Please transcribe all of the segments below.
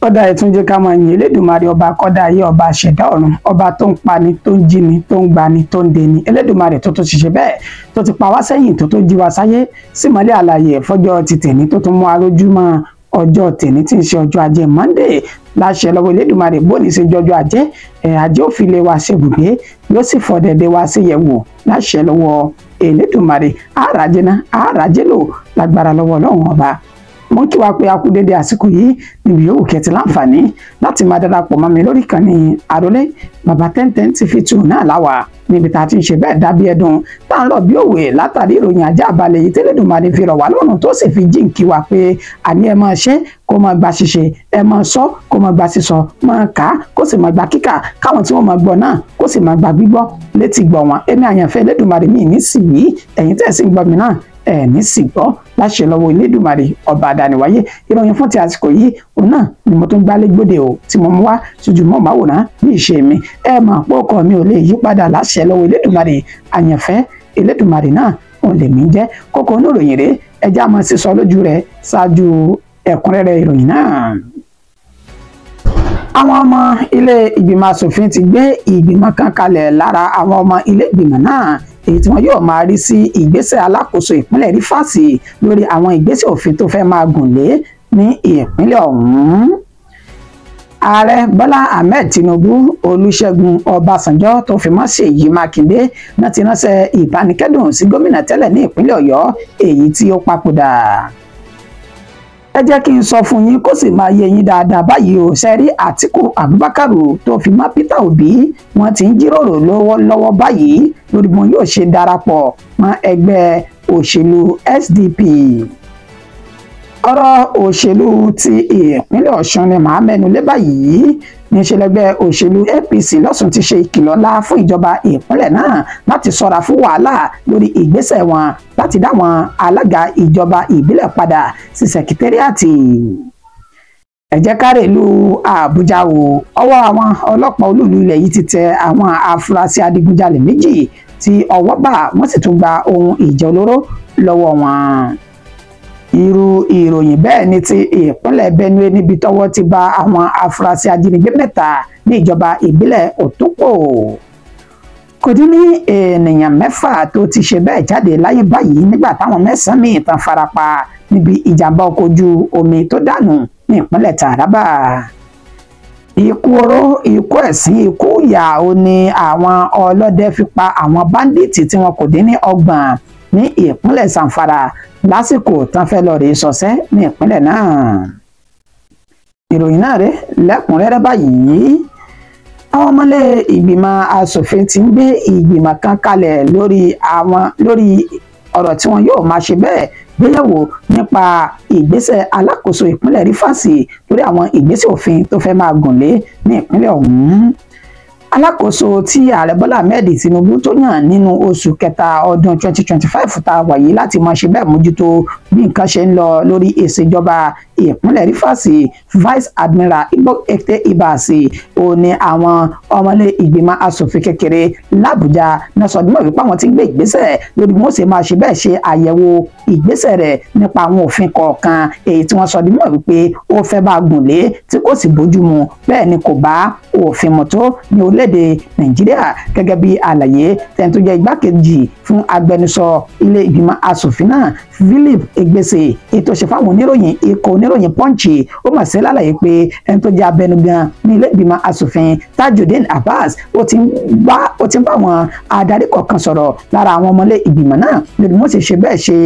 ọ̀dà ìtúnjẹ ká máa yin Elédùmarè ọba kọ́dá ayé ọba àṣẹ̀dá ọ̀run ọba tó ń pani tó ń jíni tó ń gbani tó ń deni Elédùmarè tó ṣiṣẹ́ bẹ́ẹ̀ tó ti pa wá sẹ́yìn tó jí wa sáyé símọ́lẹ̀ àlàyé fọ́jọ́ ti tèmi tó tún mú arójúmọ́ ọjọ́ tèmi tí ń ṣe ọjọ́ ajé Monday láṣẹ lọ́wọ́ Elédùmarè bóni ṣe jọjọ́ ajé ajé ò fi lè wá ṣèbùgbé yóò sì fọ dẹ̀dẹ̀ wá sí yẹ̀wò láṣẹ lọ́wọ́ Elédùmarè àràjẹ náà àràjẹ lò lágbára lọ́wọ́ Ọlọ́run ọba mo kí wa pé a kú dédé àsìkò yìí níbi yòówù kẹtì láǹfààní láti máa darapọ̀ mọ́ mi lórí ìkànnì Àrólé bàbá 1010 TV2 náà láwà níbi tá a ti ń ṣe bẹ́ẹ̀ dábí ẹdun tá ń lọ bí òwe látàrí ìròyìn ajá balẹ̀ yìí tẹ́lẹ̀dùmarè fi rọ̀ wá lọ́rùn tó sì fi jíǹkí wa pé àní ẹ máa ṣe kó máa gba ṣíṣe ẹ máa sọ kó máa gba sísọ máa kà á kó sì máa gba kíkà káwọn tí wọ́n máa gbọ́ náà kó sì máa gba gbígbọ́ létí gbọ́ wọn èmi àyànfẹ́ Elédùmarè mi ní sì wí ẹ̀yin tẹ́ ẹ̀ sì ń gbọ́ mi náà ní sì gbọ́ láṣẹ lọ́wọ́ Elédùmarè ọba àdániwáyé ìròyìn fún ti àsìkò yìí òun náà ni mo tún gbálé gbòde o tí mo mú wá sójú mọ́ màwòrán ní ìṣe mi ẹ mọ̀ pé ọkọ mi ò lè yí padà láṣẹ lọ́wọ́ Elédùmarè àyànfẹ́ Elédùmarè náà òun lèmi jẹ́ kókó oníròyìn rèé ẹjẹ́ àmọ́ sísọ lójú rẹ̀ ṣáájú ẹ̀kúnrẹ́rẹ́ ìròyìn náà. àwọn ọmọ ilé ìgbìmọ̀ asòfin ti gbé ìgbìmọ̀ kan kalẹ̀ lára àwọn ọmọ ilé ìgbìmọ̀ náà èyí tí wọn yóò máa rí sí ìgbésẹ̀ alákòóso ìpínlẹ̀ Rífàsì lórí àwọn ìgbésẹ̀ òfin tó fẹ́ máa gùn lé ní ìpínlẹ̀ ọ̀hún. ààrẹ Bọ́lá Ahmed Tinubu Olúṣẹ́gun Ọbásanjọ́ tó fi mọ́ Ṣèyí Mákindé náà ti ránṣẹ́ ìbánikẹ́dùn sí gómìnà tẹ́lẹ̀ ní ìpínlẹ̀ Ọ̀yọ́ èyí tí ó papòdà. ẹ jẹ́ kí n sọ fún yín kó sì máa yé yín dáadáa báyìí o sẹ́rí Àtíkù Abubakar tó fi mọ́ Peter Obi wọ́n ti ń jíròrò lọ́wọ́ báyìí lórí bí wọn yóò ṣe darapọ̀ mọ́ ẹgbẹ́ òṣèlú SDP. ọ̀rọ̀ òṣèlú ti ìpínlẹ̀ Ọ̀ṣun ni màá mẹ́nu lé báyìí níṣẹ́ lẹ́gbẹ́ òṣèlú APC lọ́sùn ti ṣe ìkìlọ̀ ńlá fún ìjọba ìpínlẹ̀ náà láti ṣọ́ra fún wàhálà lórí ìgbésẹ̀ wọn láti dá wọn alága ìjọba ìbílẹ̀ padà sí sẹkítẹ́ríàtì. ẹ jẹ́ ká rèlú Àbújá o ọwọ́ àwọn ọlọ́pàá olúùlú ilẹ̀ yìí ti tẹ àwọn afurasí adigunjalè méjì tí ọwọ́ bá wọ́n sì tún gba ohun ìjà olóró lọ́wọ́ wọn. irú ìròyìn bẹ́ẹ̀ ni ti ìpínlẹ̀ Benue níbi tọ́wọ́ ti bá àwọn afurasí ajínigbé mẹ́ta ní ìjọba ìbílẹ̀ Òtòpò. kò dín ní ènìyàn mẹ́fà tó ti ṣe bẹ́ẹ̀ jáde láyé báyìí nígbà táwọn mẹ́sàn-án míì tán farapa níbi ìjàmbá ọkọ̀ ojú omi tó dànù ní ìpínlẹ̀ Taraba. ikú oró ikú ẹ̀sín ikú ìyà ó ní àwọn ọlọ́dẹ fi pa àwọn báńdíìtì tí wọn kò dín ní 30 ní ìpínlẹ̀ Zamfara lásìkò tán fẹ́ lọ rèé ṣọṣẹ́ ní ìpínlẹ̀ náà. ìròyìn náà rèé lẹ́kùnrẹ́rẹ́ báyìí àwọn ọmọlé ìgbìmọ̀ asòfin ti ń gbé ìgbìmọ̀ kan kalẹ̀ lórí ọ̀rọ̀ tí wọn yóò máa ṣe bẹ́ẹ̀ gbéyẹ̀wò nípa ìgbésẹ̀ alákòóso ìpínlẹ̀ Rífàsì lórí àwọn ìgbésẹ̀ òfin tó fẹ́ máa gùn lé ní ìpínlẹ̀ ọ̀hún. alákòóso tí ààrẹ Bọ́lá Ahmed Tinubu tó yàn nínú oṣù kẹta ọdún 2025 tá a wà yìí láti máa ṣe bẹ́ẹ̀ mójútó bí nǹkan ṣe ń lọ lórí ìṣèjọba ìpínlẹ̀ Rífàsì Vice Admiral Igbok Ekte Ibasi ó ní àwọn ọmọlé ìgbìmọ̀ asòfin kékeré l'Àbújá náà sọ dímọ̀ wípé àwọn ti ń gbé ìgbésẹ̀ lórí bí wọ́n ṣe máa ṣe bẹ́ẹ̀ ṣe àyẹ̀wò ìgbésẹ̀ rẹ̀ nípa àwọn òfin kọ̀ọ̀kan èyí tí wọ́n sọ dímọ̀ wípé ó fẹ́ bá gùn lé tí kò sì bójú mu bẹ́ẹ̀ ni kò bá òfin mu tó ní orílẹ̀-èdè Nàìjíríà gẹ́gẹ́ bí àlàyé tẹ́ni tó jẹ́ igbákejì fún agbẹnusọ ilé ìgbìmọ̀ asòfin náà Philip Egbese ètò ṣe fáwọn oníròyìn ikọ̀ oníròyìn Punch ó mà ṣe lálàyé pé ẹni tó jẹ́ abẹnugan ní ilé ìgbìmọ̀ asòfin Tajudeen Abbas ó ti ń bá àwọn adarí kọ̀ọ̀kan sọ̀rọ̀ lára àwọn ọmọlé ìgbìmọ̀ náà lórí wọ́n sì ṣe bẹ́ẹ̀ ṣe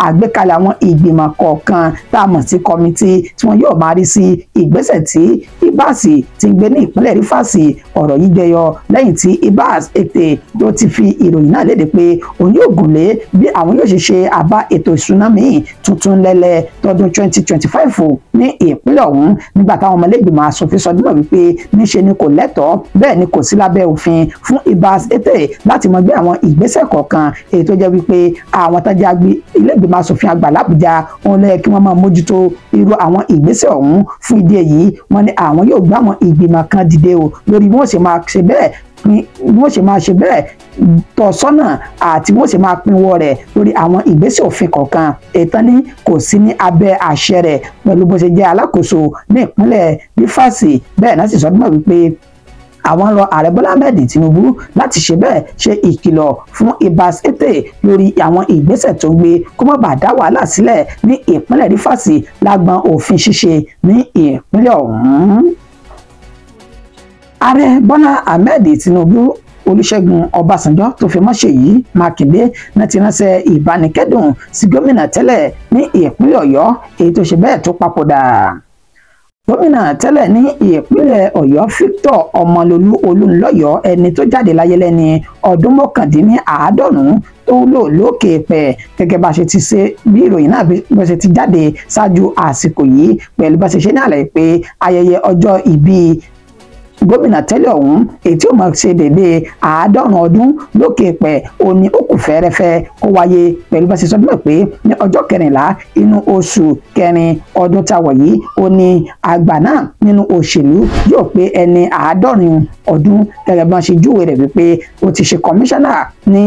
àgbékalẹ̀ àwọn ìgbìmọ̀ kọ̀ọ̀kan tá a mọ̀ sí kọ́mítì tí wọ́n yóò máa rí sí ìgbésẹ̀ tí Ibasi ti gbé ní ìpínlẹ̀ Rífàsì ọ̀rọ̀ yìí jẹyọ lẹ́yìn tí Ibas Ekte ló ti fi ìròyìn náà léde pé òun yóò gùn lé bí àwọn yóò ṣe ṣe àbá ètò ìṣúná míì tuntun lẹ́lẹ́ tọdún 2025 ní ìpínlẹ̀ ọ̀hún nígbà táwọn ọmọlẹ́gbìmọ̀ asòfin sọ dímọ̀ wípé níṣe ni kò lẹ́tọ̀ọ́ bẹ́ẹ̀ ni kò sí lábẹ́ òfin fún Ibas Ekte láti mọ gbé àwọn ìgbésẹ̀ kọ̀ọ̀kan èyí tó jẹ́ wípé àwọn tájà ilé-ìgbìmọ̀ asòfin àgbà l'Àbújá wọn lẹ́yìn kí wọ́n máa mójútó irú àwọn ìgbésẹ̀ ọ̀hún fún ìdí èyí wọ́n ní àwọn yóò gbé àwọn ìgbìmọ̀ kan dìde o lórí bí wọ́n ṣe máa ṣe bẹ́ẹ̀ máa ṣe bẹ́ẹ̀ tọ́ sọ́nà àti wọ́n ṣe máa pinwọ́ rẹ̀ lórí àwọn ìgbésẹ̀ òfin kọ̀ọ̀kan ètò ní kò sí ní abẹ́ àṣẹ rẹ̀ pẹ̀lú bó ṣe jẹ́ alákòóso ní ìpínlẹ̀ Rivers. Bẹ́ẹ̀ náà sì sọ mọ́ wípé àwọn rọ ààrẹ Bọ́lá Ahmed Tinubu láti ṣe bẹ́ẹ̀ ṣe ìkìlọ̀ fún Ibas Ete lórí àwọn ìgbésẹ̀ tó gbé kó má bàa dá wàhálà sílẹ̀ ní ìpínlẹ̀ Rivers lágbọn òfin ṣíṣe ní ìpínlẹ̀ ọ̀hún. Ààrẹ Bọ́lá Ahmed Tinubu, Olúṣẹ́gun Ọbásanjọ́ tó fi mọ́ Ṣèyí Mákindé náà ti ránṣẹ́ ìbánikẹ́dùn sí gómìnà tẹ́lẹ̀ ní ìpínlẹ̀ Ọ̀yọ́ èyí tó ṣe bẹ́ẹ̀ tó papòdà. Gómìnà tẹ́lẹ̀ ní ìpínlẹ̀ Ọ̀yọ́ Victor Ọmọlólú Olúnlọ́yọ̀ ẹni tó jáde láyé lẹ́ni ọdún 99 tó lò lókè pẹ̀ gẹ́gẹ́ bá ṣe ti ṣe bí ìròyìn náà bó ṣe ti jáde ṣáájú àsìkò yìí pẹ̀lú bá ṣe ṣe ní àlàyé pé ayẹyẹ ọjọ́ ìbí gómìnà tẹ́lẹ̀ ọ̀hún èyí tí ó máa ṣe dédé 90 ọdún lókè pẹ̀ òní ó kù fẹ́rẹ́fẹ́ kó wáyé pẹ̀lú bá ṣe sọ pé ní ọjọ́ 14 inú oṣù kẹrin ọdún táwọ̀ yìí ó ní àgbà náà nínú òṣèlú yóò pé ẹni 90 ọdún gẹ́gẹ́ bí wọ́n ṣe júwe rẹ̀ wípé ó ti ṣe kọmíṣánná ní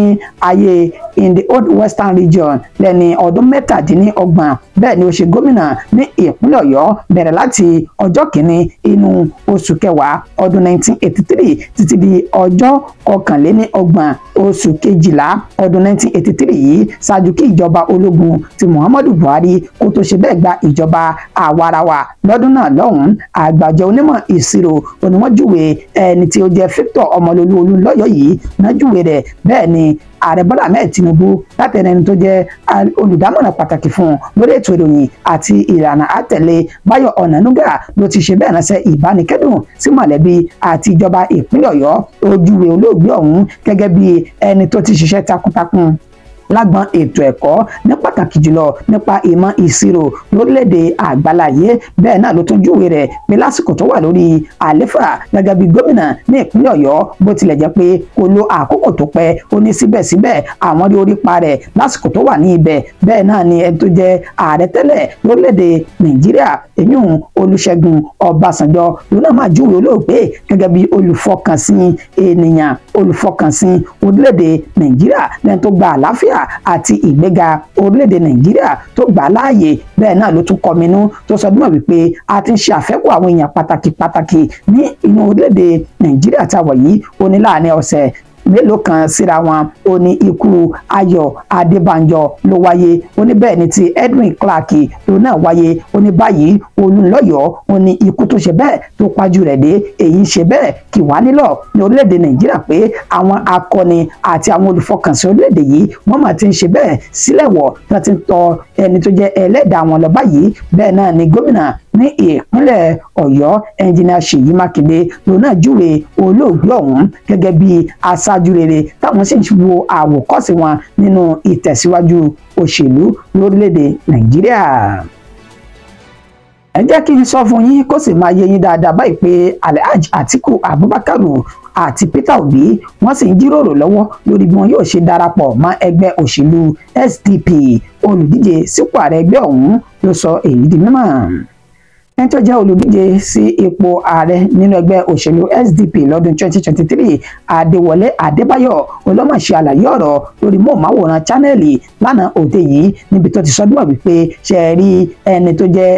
ayé in the old western region lẹ́ni ọdún 17 bẹ́ẹ̀ ni ó ṣe gómìnà ní ìpínlẹ̀ Ọ̀yọ́ bẹ̀rẹ̀ láti ọjọ́ 1 inú oṣù kẹwàá ọdún 1983 títí di ọjọ́ 21 oṣù kejìlá ọdún 1983 yìí ṣáájú kí ìjọba ológun ti Muhammadu Buhari kó tó ṣe bẹ́ẹ̀ gba ìjọba àwarawa lọ́dún náà lọ́hùn-ún. Àgbàjọ onímọ̀ ìṣirò oníwọ́júwe ẹni tí ó jẹ́ Victor Ọmọlólú Olúnlọ́yọ̀ yìí náà júwe rẹ̀ bẹ́ẹ̀ ni ààrẹ Bọ́lá Ahmed Tinubu látẹnu ẹni tó jẹ́ olùdámọ̀ràn pàtàkì fún lórí ètò ìròyìn àti ìlànà àtẹ̀lé Báyọ̀ Ọ̀nànúgà ló ti ṣe bẹ́ẹ̀ ránṣẹ́ ìbánikẹ́dùn sí mọ̀lẹ́bí àti ìjọba ìpínlẹ̀ Ọ̀yọ́ ó júwe olóògbé ọ̀hún gẹ́gẹ́ bí ẹni tó ti ṣiṣẹ́ takuntakun lágbọn ètò ẹ̀kọ́ ní pàtàkì jùlọ nípa ìmọ̀ ìṣirò lórílẹ̀‐èdè àgbáláyé. Bẹ́ẹ̀ náà ló tún júwe rẹ̀ pé lásìkò tó wà lórí àléfà gẹ́gẹ́ bí gómìnà ní ìpínlẹ̀ Ọ̀yọ́ bó tilẹ̀ jẹ́ pé kò lo àkókò tó pẹ́ ó ní síbẹ̀síbẹ̀ àwọn rí orí pa rẹ̀ lásìkò tó wà ní ibẹ̀. Bẹ́ẹ̀ náà ni ẹni tó jẹ́ ààrẹ tẹ́lẹ̀ lórílẹ̀‐èdè Nàìjíríà èyún Olúṣẹ́gun Ọbásanjọ́ ló náà máa júwe olóògbé gẹ́gẹ́ bí olùfọkànsìn ènìyàn olùfọkànsìn orílẹ̀‐èdè Nàìjíríà lẹ́ni tó gba àlàáfíà àti ìgbéga orílẹ̀-èdè Nàìjíríà tó gbà láàyè. Bẹ́ẹ̀ náà ló tún kọminú tó sọ bí mọ̀ wípé a ti ń ṣe àfẹ́kù àwọn èèyàn pàtàkì ní inú orílẹ̀-èdè Nàìjíríà táwọn yìí ó ní láàrin ọ̀sẹ̀ mélòó kan síra wọn ó ní ikú Ayọ̀ Adébánjọ ló wáyé ó ní bẹ́ẹ̀ ni ti Edwin Clark ló náà wáyé ó ní báyìí Olúnlọ́yọ̀ ó ní ikú tó ṣe bẹ́ẹ̀ tó pájú rẹ̀ dé èyí ṣe bẹ́ẹ̀ kì wá nílọ̀ ní orílẹ̀-èdè Nàìjíríà pé àwọn akọni àti àwọn olùfọkànsìn orílẹ̀-èdè yìí wọ́n máa ti ń ṣe bẹ́ẹ̀ sílẹ̀ wọ̀ láti tọ ẹni tó jẹ́ ẹlẹ́dàá wọn lọ báyìí. Bẹ́ẹ̀ náà ni gómìnà ní ìpínlẹ̀ Ọ̀yọ́ ẹnjìnìà Ṣèyí Mákindé ló náà júwe olóògbé ọ̀hún gẹ́gẹ́ bí aṣáájú rere táwọn sì ń wo àwòkọ́ṣe wọn nínú ìtẹ̀síwájú òṣèlú lórílẹ̀‐èdè Nàìjíríà. Ẹ jẹ́ kí n sọ fún yín kó sì máa yé yín dáadáa báyìí pé Alhaji Atiku Abubakar àti Peter Obi wọ́n sì ń jíròrò lọ́wọ́ lórí bí wọn yóò ṣe darapọ̀ mọ́ ẹgbẹ́ òṣèlú SDP. Olùdíje sípò ààrẹ ẹgbẹ́ ọ̀hún ló sọ èyí di mímọ̀. ẹni tó jẹ́ olùdíje sí ipò ààrẹ nínú ẹgbẹ́ òṣèlú SDP lọ́dún 2023 Adéwọlé Adébáyọ̀ olómọ̀ṣẹ́ àlàyé ọ̀rọ̀ lórí móhùnmáwòrán Channel lánàá òde yìí níbi tó ti sọdúnmọ̀ wípé ṣe rí ẹni tó jẹ́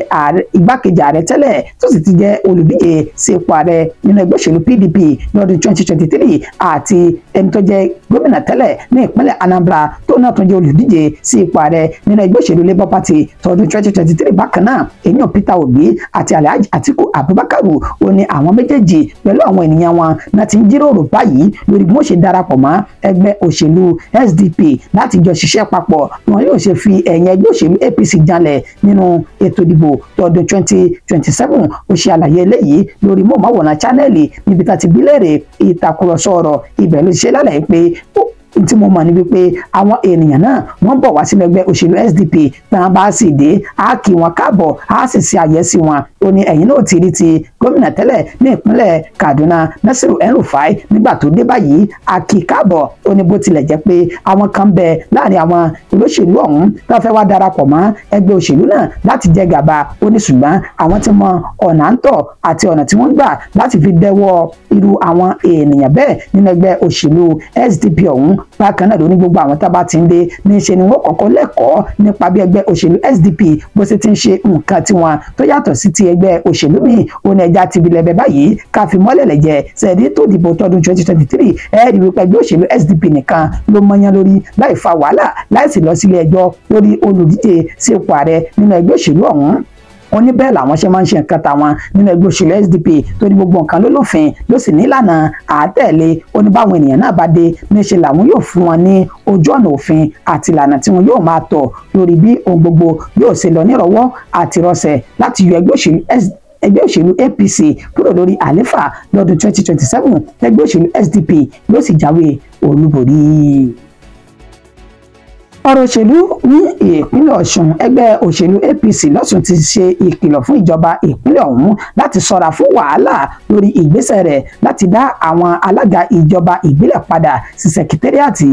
igbákejì ààrẹ tẹ́lẹ̀ tó sì ti jẹ́ olùdíje sí ipò ààrẹ nínú ẹgbẹ́ òṣèlú PDP lọ́dún 2023 àti ẹni tó jẹ́ gómìnà tẹ́lẹ̀ ní ìpínlẹ̀ Anambra tó náà tún jẹ́ olùdíje sí ipò ààrẹ nínú ẹgbẹ́ òṣèlú Labour Party tọdún 2023 bákan náà èèyàn Peter Obi àti Alhaji Atiku Abubakar ó ní àwọn méjèèjì pẹ̀lú àwọn ènìyàn wọn náà ti ń jíròrò báyìí lórí bí wọ́n ṣe darapọ̀ mọ́ ẹgbẹ́ òṣèlú SDP láti jọ ṣiṣẹ́ papọ̀ wọn yóò ṣe fi ẹ̀yìn ẹgbẹ́ òṣèlú APC janlẹ̀ nínú ètò ìdìbò tọdún 2027 ó ṣe àlàyé eléyìí lórí móhùnmáwòrán Channel níbi tá ti bí léèrè ìtàkùrọ̀sọ ọ̀rọ̀ ibẹ̀ ló ṣe lálàyé pé tí mo mọ̀ ní wípé àwọn ènìyàn náà wọ́n bọ̀ wá sínú ẹgbẹ́ òṣèlú SDP tán bá sì dé á kí wọn káàbọ̀ á sì ṣe àyẹ́sí wọn. Ó ní ẹ̀yin náà ti rí ti gómìnà tẹ́lẹ̀ ní ìpínlẹ̀ Kaduna Nasiru El-Rufai nígbà tó dé báyìí á kí káàbọ̀. Ó ní bó tilẹ̀ jẹ́ pé àwọn kan bẹ láàrin àwọn olóṣèlú ọ̀hún tó fẹ́ wá darapọ̀ mọ́ ẹgbẹ́ òṣèlú náà láti jẹ gàba. Ó ní ṣùgbọ́n àwọn ti mọ ọ̀nà ń tọ̀ àti ọ̀nà tí wọ́n gbà láti fi dẹ́wọ́ irú àwọn ènìyàn bẹ́ẹ̀ nínú ẹgbẹ́ òṣèlú SDP ọ̀hún. Bákan náà ló ní gbogbo àwọn tá bá ti ń dé níṣe ni wọ́n kọ́kọ́ lẹ́kọ̀ọ́ nípa bí ẹgbẹ́ òṣèlú SDP bó ṣe ti ń ṣe nǹkan tiwọn tó yàtọ̀ sí ti ẹgbẹ́ òṣèlú míì. Ó ní ẹja ti bilẹ̀ bẹ́ẹ̀ báyìí ká fi mọ́lẹ̀ lẹ́jẹ̀ sẹ́ẹ̀dí tó dìbò tọdún 2023 ẹ̀ẹ́dì wípé ẹgbẹ́ òṣèlú SDP nìkan ló mọ́yán lórí láì fa wàhálà láì sì lọ sílé ẹjọ́ lórí olùdíje sí ipò ààrẹ nínú ẹgbẹ́ òṣèlú ọ̀hún. Ó ní bẹ́ẹ̀ làwọn ṣe máa ń ṣe nǹkan tàwọn nínú ẹgbẹ́ òṣèlú SDP tó ní gbogbo nǹkan ló lófin ló sì nílànà àátẹ̀lé. Ó ní báwọn ènìyàn náà bá dé níṣe làwọn yóò fún wọn ní ojú ọ̀nà òfin àti ìlànà tí wọn yóò máa tọ̀ lórí bí ohun gbogbo yóò ṣe lọ nírọ̀wọ́ àti rọsẹ̀ láti yọ ẹgbẹ́ òṣèlú APC kúrò lórí àléfà lọ́dún 2027 ẹgbẹ́ òṣèlú SDP yóò sì jáwé olúborí. Ọ̀rọ̀ òṣèlú ní ìpínlẹ̀ Ọ̀ṣun ẹgbẹ́ òṣèlú APC lọ́sùn ti ṣe ìkìlọ̀ fún ìjọba ìpínlẹ̀ ọ̀hún láti ṣọ́ra fún wàhálà lórí ìgbésẹ̀ rẹ̀ láti dá àwọn alága ìjọba ìbílẹ̀ padà sí sẹkítẹ́ríàtì.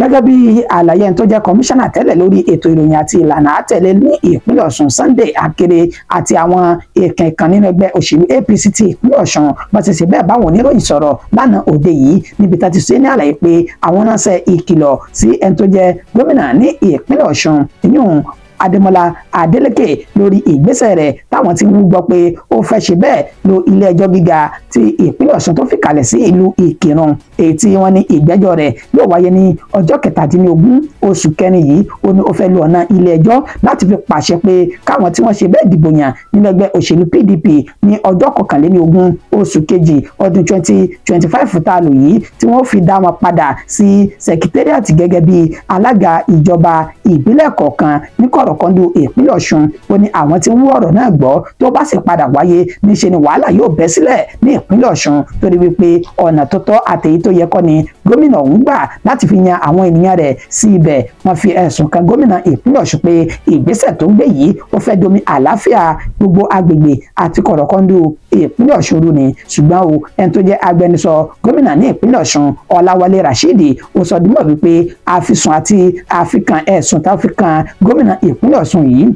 Gẹ́gẹ́ bí àlàyé ẹni tó jẹ́ kọmíṣánná tẹ́lẹ̀ lórí ètò ìròyìn àti ìlànà àtẹ̀lé ní ìpínlẹ̀ Ọ̀ṣun Sunday Akere àti àwọn èèkàn kan nínú ẹgbẹ́ òṣèlú APC ti ìpínlẹ̀ Ọ̀ṣun bá ti ṣe bẹ́ẹ̀ báwọn oníròyìn sọ̀rọ̀ lánàá òde yìí níbi tá ti ṣe ní àlàyé pé àwọn náà ṣe ìkìlọ̀ sí ẹni tó jẹ́ gómìnà ní ìpínlẹ̀ Ọ̀ṣun ìyún Adémọ́lá Adélékè lórí ìgbésẹ̀ rẹ̀ táwọn tí ń gbọ́ pé ó fẹ́ ṣe bẹ́ẹ̀ lo ilé ẹjọ́ gíga ti ìpínlẹ̀ Ọ̀ṣun tó fìkàlẹ̀ sí ìlú Ìkìrun èyí tí wọ́n ní ìgbẹ́jọ́ rẹ̀ yóò wáyé ní ọjọ́ 17 oṣù kẹrin yìí. Ó ní ó fẹ́ lo ọ̀nà ilé ẹjọ́ láti fi pàṣẹ pé káwọn tí wọ́n ṣe bẹ́ẹ̀ dìbò yàn nínú ẹgbẹ́ òṣèlú PDP ní ọjọ́ 21 oṣù kejì ọdún 2025 tá a lò yìí tí wọ́n fi dá wọn padà sí sẹkítẹ́ríàtì gẹ́gẹ́ bí alága ìjọba ìbílẹ̀ kọ̀ọ̀kan ní kọ̀rọ̀kọ́ndù ìpínlẹ̀ Ọ̀ṣun. Ó ní àwọn tí ń wú ọ̀rọ̀ náà gbọ́ tó bá sì padà wáyé níṣe ni wàhálà yóò bẹ́ sílẹ̀ ní ìpínlẹ̀ Ọ̀ṣun torí wípé ọ̀nà tó tọ́ àtèyí tó yẹ kọ́ ni gómìnà ọ̀hún gbà láti fi yan àwọn ènìyàn rẹ̀ sí ibẹ̀. Wọ́n fi ẹ̀sùn kan gómìnà ìpínlẹ̀ Ọ̀ṣun pé ìgbésẹ̀ tó ń gbé yìí ó fẹ́ domi àlàáfíà gbogbo agbègbè àti kọ̀rọ̀kọ́ndù ìpínlẹ̀ Ọ̀ṣun rú ni. Ṣùgbọ́n o ẹni tó jẹ́ agbẹnusọ gómìnà ní ìpínlẹ̀ Ọ̀ṣun Ọláwálé Rashidi ó sọ dímọ̀ wípé àfisùn àti àfikàn ẹ̀sùn tá fi kan gómìnà ìpínlẹ̀ Ọ̀ṣun yìí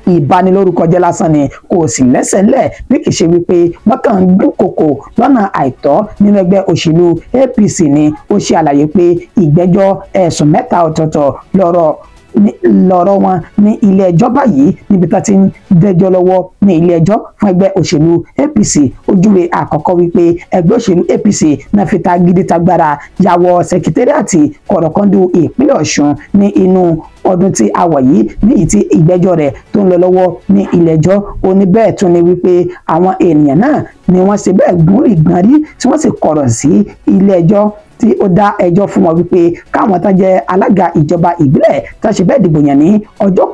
ìbanilórúkọjẹ́ lásán ni kò sì lẹ́sẹ̀ ńlẹ̀ bí kì í ṣe wípé wọ́n kàn ń dúnkokò lọ́nà àìtọ́ nínú ẹgbẹ́ òṣèlú APC ni. Ó ṣe àlàyé pé ìgbẹ́jọ́ ẹ̀sùn 3 ọ̀tọ̀ọ̀tọ̀ lọ́rọ̀ wọn ní ilé ẹjọ́ báyìí níbi tá ti ń dẹjọ́ lọ́wọ́ ní ilé ẹjọ́ fún ẹgbẹ́ òṣèlú APC. Ojúwe àkọ́kọ́ wípé ẹgbẹ́ òṣèlú APC náà fi ta gidi tagbára yàwọ̀ sẹkítẹ́ríàtì kọ̀rọ̀kọ́ndù ìpínlẹ̀ Ọ̀ṣun ní inú ọdún tí a wà yìí níyì tí ìgbẹ́jọ́ rẹ̀ tó ń lọ lọ́wọ́ ní ilé ẹjọ́. Ó ní bẹ́ẹ̀ tún ni wípé àwọn ènìyàn náà ni wọ́n ṣe bẹ́ẹ̀ gbọ́n rí tí wọ́n sì kọ̀rọ̀ sí ilé ẹjọ́ tí ó dá ẹjọ́ fún wọn wípé káwọn tán jẹ́ alága ìjọba ìbílẹ̀ tó ṣe bẹ́ẹ̀ dìbò yàn ní ọjọ́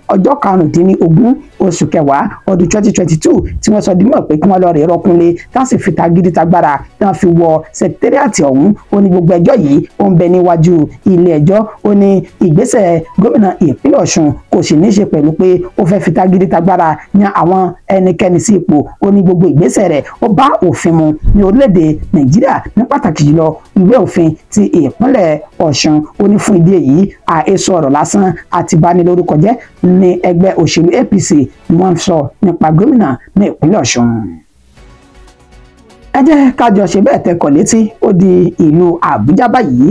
15 oṣù kẹwàá ọdún 2022 tí wọ́n sọ dímọ̀ pé kí wọ́n lọ rẹ̀ rọ́kúnlé tá sì fi ta gidi tagbára tá fi wọ sẹkítẹ́ríàtì ọ̀hún. Ó ní gbogbo ẹjọ́ yìí ó ń bẹ níwájú ilé ẹjọ́. Ó ní ìgbésẹ̀ gómìnà ìpínlẹ̀ Ọ̀ṣun kò sì ní ṣe pẹ̀lú pé ó fẹ́ fi ta gidi tagbára yan àwọn ẹnikẹ́ni sí ipò. Ó ní gbogbo ìgbésẹ̀ rẹ̀ ó bá òfin mu ní orílẹ̀-èdè Nàìjíríà ní pàtàkì jùlọ ìwé òfin ti ìpínlẹ̀ Ọ̀ṣun. Ó ní fún ìdí èyí àhesọ ọ̀rọ̀ lásán àti ìbanilórúkọjẹ́ ní ẹgbẹ́ òṣèlú APC ni wọ́n sọ nípa gómìnà ní ìpínlẹ̀ Ọ̀ṣun. Ẹ jẹ́ ká jọ ṣe bẹ́ẹ̀ tẹkọ̀ létí ó di ìlú Àbújá báyìí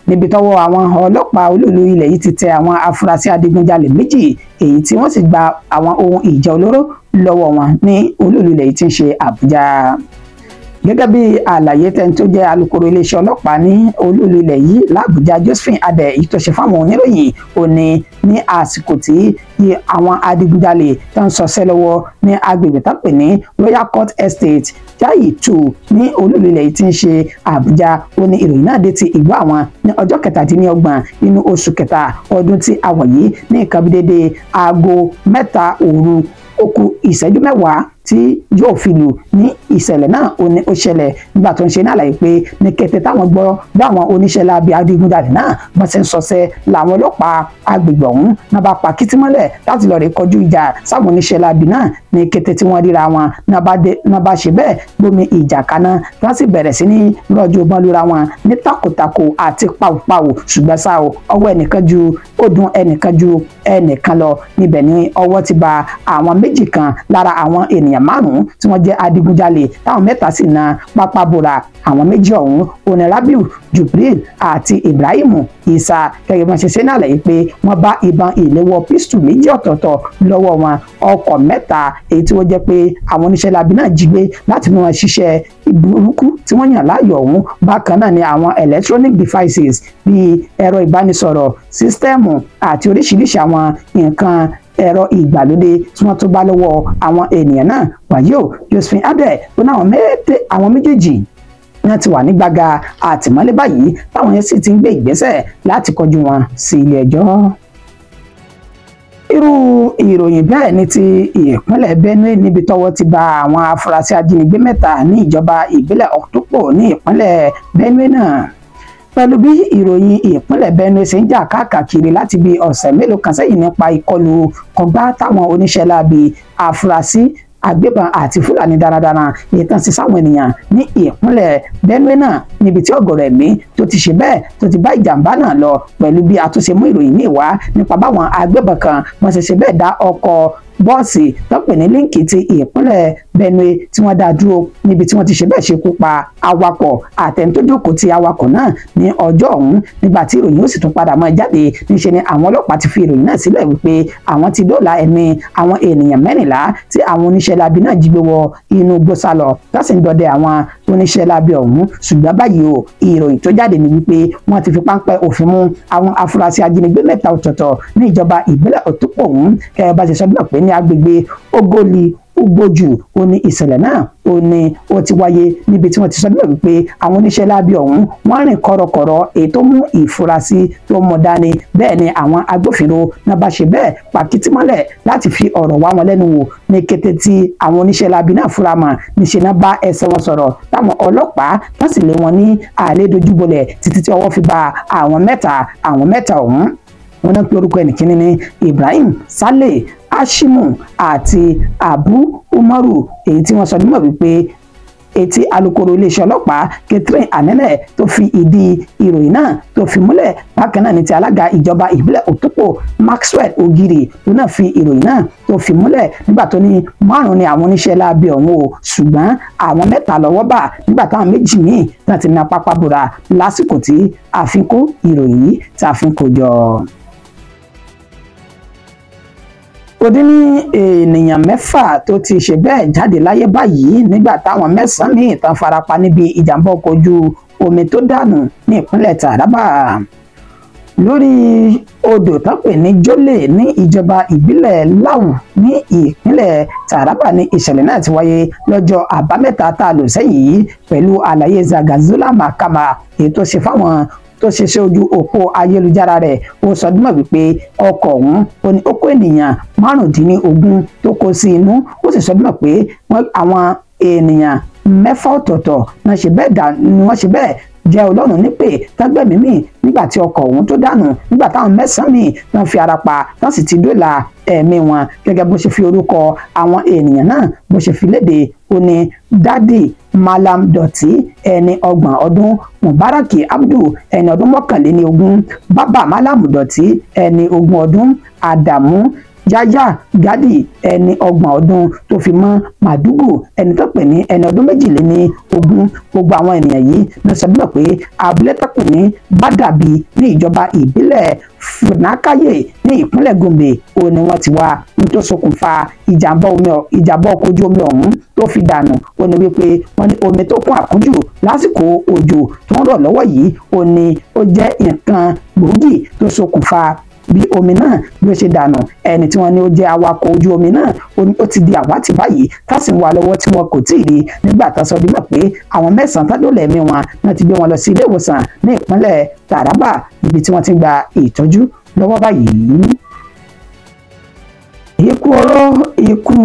níbi tọ́wọ́ àwọn ọlọ́pàá olóòlù ilẹ̀ yìí ti tẹ àwọn afurasí adigunjalè méjì èyí tí wọ́n sì gba àwọn ohun ìjà olóró lọ́wọ́ wọn ní olóòlù ilẹ̀ yìí tí ń ṣe Àbújá. Gẹ́gẹ́ bí àlàyé tẹni tó jẹ́ alukoro iléeṣẹ́ ọlọ́pàá ní olóòlù ilẹ̀ yìí l'Àbújá Josephine Adé èyí tó ṣe fáwọn oníròyìn ó ní àsìkò tí àwọn adigunjalè tó ń ṣọṣẹ́ lọ́wọ́ ní agbègbè tó pè ní Royal Court Estate Jaiye 2 ní olóòlù ilẹ̀ yìí tí ń ṣe Àbújá. Ó ní ìròyìn náà dé ti ìgbọ́ àwọn ní ọjọ́ 27 nínú oṣù kẹta ọdún tí a wà yìí ní nǹkan bí dédé aago 3 òru ó kù ìṣẹ́jú 10 tí yóò fi lù ní ìṣẹ̀lẹ̀ náà ó ṣẹlẹ̀ nígbà tó ń ṣe ní àlàyé pé ní kété táwọn gbọ́ bí àwọn oníṣẹ́ láabi adigunjalè náà bọ́n ṣe ń ṣọṣẹ́ làwọn ọlọ́pàá agbègbè ọ̀hún náà bá pa kìtì mọ́lẹ̀ láti lọ́ọ́ rè kọjú ìjà sáwọn oníṣẹ́ láabi náà ní kété tí wọ́n ríra wọn náà bá ṣe bẹ́ẹ̀ gbómi ìjà kaná wọ́n sì bẹ̀rẹ̀ sí ní rọ̀jò bọ́n lura wọn ní takòtakò àti pàwùpàwù ṣùgbọ́n ṣá o ọwọ́ ẹnìkan ju ó dùn ẹnìkan ju ẹnìkan lọ níbẹ̀ ni ọwọ́ ti ba àwọn méjì kan lára àwọn ènìyàn márùn-ún tí wọ́n jẹ́ adigunjalè táwọn mẹ́ta sì na pápá bora àwọn méjì ọ̀hún oní Rabiu Jubril àti Ibrahim Isa gẹ́gẹ́ bí wọ́n ṣe ṣe náà lẹ́yìn pé wọ́n bá ìbọn ìléwọ́ pistol méjì ọ̀tọ̀ọ̀tọ̀ lọ́wọ́ wọn ọkọ̀ mẹ́ta èyí tí wọ́n jẹ́ pé àwọn oníṣẹ́ láabi náà jí gbé láti mú wọn ṣiṣẹ́ burúkú tí wọ́n yàn láàyò ọ̀hún bákan náà ni àwọn electronic devices bíi ẹ̀rọ ìbánisọ̀rọ̀ sísítẹ́ẹ̀mù àti oríṣiríṣi àwọn nǹkan ẹ̀rọ ìgbàlódé tí wọ́n tó bá lọ́wọ́ àwọn ènìyàn náà wàyí o Josephine Adé ó ní àwọn méjèèjì náà ti wà ní gbàgà àtìmọ́lé báyìí táwọn yẹn sì ti ń gbé ìgbésẹ̀ láti kọjú wọn sí ilé ẹjọ́. Irú ìròyìn bẹ́ẹ̀ ni ti ìpínlẹ̀ Benue níbi tọ́wọ́ ti ba àwọn afurasí ajínigbé mẹ́ta ní ìjọba ìbílẹ̀ Oktopo ní ìpínlẹ̀ Benue náà. Pẹ̀lú bí ìròyìn ìpínlẹ̀ Benue ṣe ń jà káàkiri láti bí ọ̀sẹ̀ mélòó kan sẹ́yìn nípa ìkọlù kọgbá táwọn oníṣẹ́ láabi afurasí agbébọn àti Fúlàní darandaran ìtàn sí sáwọn ènìyàn ní ìpínlẹ̀ Benue náà níbi tí ọ̀gọ̀rọ̀ ẹ̀mí tó ti ṣe bẹ́ẹ̀ tó ti bá ìjàmbá náà lọ pẹ̀lú bí àtúnṣe mú ìròyìn míì wá nípa báwọn agbébọn kan wọ́n ṣe bẹ́ẹ̀ dá ọkọ̀ bọ́ọ̀sì tọ́pẹ̀ ní líǹkì ti ìpínlẹ̀ Benue tí wọ́n dá dúró níbi tí wọ́n ti ṣe bẹ́ẹ̀ ṣekú pa awakọ̀ àtẹni tó jókòó ti awakọ̀ náà ní ọjọ́ ọ̀hún nígbà tí ìròyìn ó sì tún padà mọ́ jáde níṣẹ́ ni àwọn ọlọ́pàá ti fi ìròyìn náà sílẹ̀ wípé àwọn ti dóòlà ẹ̀mí àwọn ènìyàn 14 tí àwọn oníṣẹ́ láabi náà jí gbé wọ inú igbó sálọ láti ń dọdẹ àwọn oníṣẹ́ láabi ọ̀hún ṣùgbọ́n báyìí o ìròyìn tó jáde ní wípé wọ́n ti fi páńpẹ́ òfin mú àwọn afurasí ajínigbé 3 ọ̀tọ̀ọ̀tọ̀ ní ìjọba ìbílẹ̀ Oktopo ọ̀hún kẹ́ ẹ bá ṣe sọ pé ní agbègbè Ogoli Ugboju ó ní ìṣẹ̀lẹ̀ náà ó ti wáyé níbi tí wọ́n ti sọ bẹ́ẹ̀ wípé àwọn oníṣẹ́ láabi ọ̀hún wọ́n rìn kọ̀rọ̀kọ̀rọ̀ èyí tó mú ìfurasí tó mú dání bẹ́ẹ̀ ni àwọn agbófinró náà bá ṣe bẹ́ẹ̀ pàkìtì mọ́lẹ̀ láti fi ọ̀rọ̀ wá wọn lẹ́nu wò ní kété tí àwọn oníṣẹ́ láabi náà fura mọ́ níṣẹ́ náà bá ẹsẹ̀ wọn sọ̀rọ̀ táwọn ọlọ́pàá wọ́n sì lé wọn ní àlédojúbolẹ̀ títí tí ọwọ́ fi bá àwọn mẹ́ta ọ̀hún wọn náà pe orúkọ ẹnìkíní ní Ibrahim Saleh Ashimu àti Abu Umaru èyí tí wọ́n sọ nímọ̀ wípé etí alukoro iléeṣẹ́ ọlọ́pàá Catherine Anene tó fi ìdí ìròyìn náà tó fi múlẹ̀ bákan náà ní ti alága ìjọba ìbílẹ̀ Oktopo Maxwell Ogiri tó náà fi ìròyìn náà tó fi múlẹ̀ nígbà tó ní 5 ni àwọn oníṣẹ́ láabi ọ̀hún o ṣùgbọ́n àwọn 3 lọ́wọ́ bà nígbà táwọn 2 míì náà ti na pápá bora lásìkò tí àfikún ìròyìn yìí tí àfikún jọ. Ó dín ní ènìyàn 6 tó ti ṣe bẹ́ẹ̀ jáde láyé báyìí nígbà táwọn 9 míì tán farapa níbi ìjàmbá ọkọ̀ ojú omi tó dànù ní ìpínlẹ̀ Taraba lórí odò tó pè ní Jole ní ìjọba ìbílẹ̀ Lau ní ìpínlẹ̀ Taraba ní ìṣẹ̀lẹ̀ náà ti wáyé lọ́jọ́ àbámẹ́ta tá a lò sẹ́yìn yìí pẹ̀lú àlàyé Zagazula Makama èyí tó ṣe fáwọn tó ṣe ojú òpó ayélujára rẹ̀ ó sọ dúnmọ̀ wípé ọkọ̀ ọ̀hún ó ní ó kó ènìyàn 15 tó kó sí inú ó sì sọ dúnmọ̀ pé àwọn ènìyàn 6 ọ̀tọ̀ọ̀tọ̀ náà ṣe bẹ́ẹ̀ jẹ́ Ọlọ́run nípè tágbẹ̀mí míì nígbà tí ọkọ̀ ọ̀hún tó dànù nígbà táwọn 9 míì náà fi ara pa tán sì ti dóòlà ẹ̀mí wọn gẹ́gẹ́ bó ṣe fi orúkọ àwọn ènìyàn náà bó ṣe fi léde ó ní Dádì Malam Dọ̀tí ẹni 30 ọdún, Mubaraki Abdu ẹni ọdún 21, Bàbá Malam Dọ̀tí ẹni 20 ọdún, Adamu Yaya Gadi ẹni 30 ọdún tó fi mọ́ Madugu ẹni tó pè ní ẹni ọdún 22. Gbogbo àwọn ènìyàn yìí ló sọ bíbẹ̀ pé abúlé tó pè ní Badabi ní ìjọba ìbílẹ̀ Funakaye ní ìpínlẹ̀ Gombe ó ní wọ́n ti wá ní tó ṣokùnfà ìjàmbá ọkọ̀ ojú omi ọ̀hún tó fi dànù ó ní wípé wọ́n ní omi tó kún àkúnjù lásìkò òjò tó ń rọ̀ lọ́wọ́ yìí ó jẹ́ nǹkan gbòógì tó ṣokùnfà bí omi náà bí ó ṣe dànù ẹni tí wọ́n ní ó jẹ́ awakọ̀ ojú omi náà ó ti di àwátì báyìí tásì ń wá lọ́wọ́ tí wọn kò tí ì rí nígbà tá a sọ dímọ̀ pé àwọn 9 tó dóòlà ẹ̀mí wọn náà ti gbé wọn lọ sí ilé ìwòsàn ní ìpínlẹ̀ Taraba níbi tí wọ́n ti gba ìtọ́jú lọ́wọ́ báyìí. ikú oró, ikú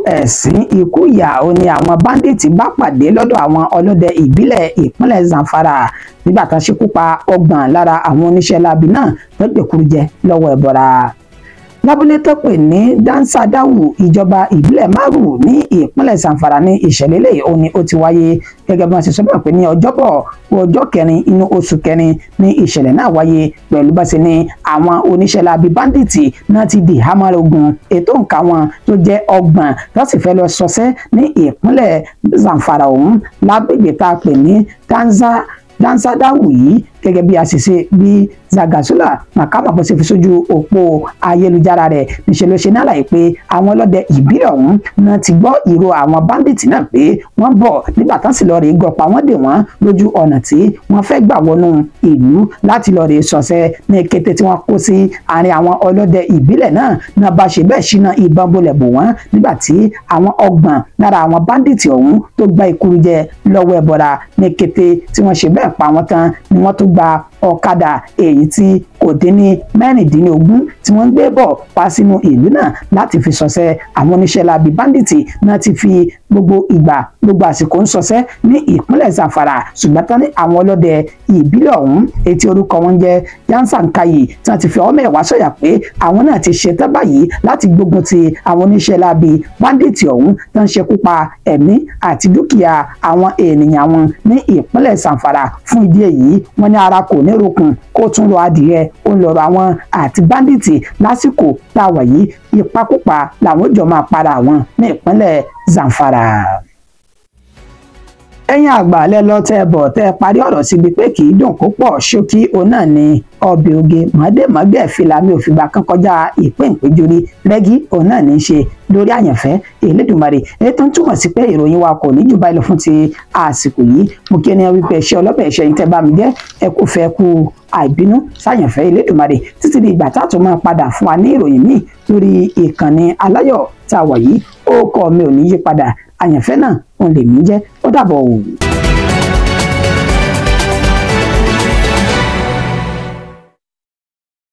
ẹ̀sín, ikú ìyà ó ní àwọn báńdíìtì bá pàdé lọ́dọ̀ àwọn ọlọ́dẹ ìbílẹ̀ ìpínlẹ̀ Zamfara nígbà tá a ṣekú pa 30 lára àwọn oníṣẹ́ láabi náà tó gbèkúrú jẹ lọ́wọ́ ẹbọra. Lábúlé tó pè ní Dansadawu ìjọba ìbílẹ̀ Maru ní ìpínlẹ̀ Zamfara ní ìṣẹ̀lẹ̀ lẹ́yìn ó ní ó ti wáyé gẹ́gẹ́ bí wọ́n ṣe sọ pé ní ọjọ́bọ̀ ọjọ́ 4 inú oṣù 4 ní ìṣẹ̀lẹ̀ náà wáyé pẹ̀lú bá ṣe ní àwọn oníṣẹ́ láabi báńdíìtì náà ti di hámọ́ra ogun ètò nǹka wọn tó jẹ́ 30 tó sì fẹ́ lọ ṣọṣẹ́ ní ìpínlẹ̀ Zamfara ọ̀hún lágbègbè tá a pè ní Dansadawu yìí gẹ́gẹ́ bí àṣìṣe bí Zagasula Makama bó ṣe fi sójú òpó ayélujára rẹ̀ níṣẹ́ ló ṣe ní àlàyé pé àwọn ọlọ́dẹ ìbílẹ̀ ọ̀hún náà ti gbọ́ ìró àwọn báńdíìtì náà pé wọ́n bọ̀ nígbà tán sì lọ rèé gọpa wọ́n dè wọ́n lójú ọ̀nà tí wọ́n fẹ́ gbà wọnú ìlú láti lọ rèé ṣọṣẹ́ ní kété tí wọ́n kó sí àárín àwọn ọlọ́dẹ ìbílẹ̀ náà bá ṣe bẹ́ẹ̀ ṣínà ìbọn bolẹ̀ bò wọ́n nígbà tí àwọn 30 lára àwọn báńdíìtì ọ̀hún tó gba ìkúrú jẹ lọ́wọ́ ẹbọra ní kété tí wọ́n ṣe bẹ́ẹ̀ pa wọ́n tán ni wọ́n tó gba ọ̀kadà èyí tí kò dín ní 16 tí wọ́n ń gbé bọ̀ pa sínú ìlú náà láti fi ṣọṣẹ́. Àwọn oníṣẹ́ láabi báńdíìtì náà ti fi gbogbo àsìkò ń ṣọṣẹ́ ní ìpínlẹ̀ Zamfara ṣùgbọ́n tán ní àwọn ọlọ́dẹ ìbílẹ̀ ọ̀hún etí orúkọ wọn jẹ́ Yansankayi tí wọ́n ti fi ọmọ ẹ̀wá sọ̀yà pé àwọn náà ti ṣetán báyìí láti gbógun ti àwọn oníṣẹ́ láabi báńdíìtì ọ̀hún tó ń ṣekú pa ẹ̀mí àti dúkìá àwọn ènìyàn wọn ní ìpínlẹ̀ Zamfara. Fún ìdí èyí wọ́n ní ara kò ní rokun kó tún lọ adìyẹ ó ń lọ́rọ̀ àwọn àti báńdíìtì lásìkò tá a wà yìí ìpakúpa làwọn jọ máa para àwọn ní ìpínlẹ̀ Zamfara. ẹ̀yin àgbà lẹ lọ tẹ bọ̀ tẹ parí ọ̀rọ̀ síbi pé kì í dùn kó pọ̀ ṣókí òun náà ni ọbẹ̀ oge mọ̀ọ́dẹ̀mọ́gbẹ̀ fìlà mi ò fìgbà kan kọjá ìpín ìpéjúrí rẹ́gí òun náà ní í ṣe lórí àyànfẹ́ Elédùmarè èyí tó ń túmọ̀ sí pé ìròyìn wa kò ní jù báyìí lọ fún ti àsìkò yìí. mo kí ẹni wípé ẹṣẹ́ ọlọ́bẹ̀ ẹṣẹ́ yìí tẹ́ bá mi jẹ́ ẹ kú fẹ́ kú àìbínú sáyànfẹ́ Elédùmarè títí di ìgbà táàtò máa padà fún wa ní ìròyìn míì lórí ìkànnì aláyọ̀ tá a wà yìí ó kọ́ mi ò ní yí padà àyànfẹ́ náà òun lè mí jẹ́ ó dàbọ̀ o.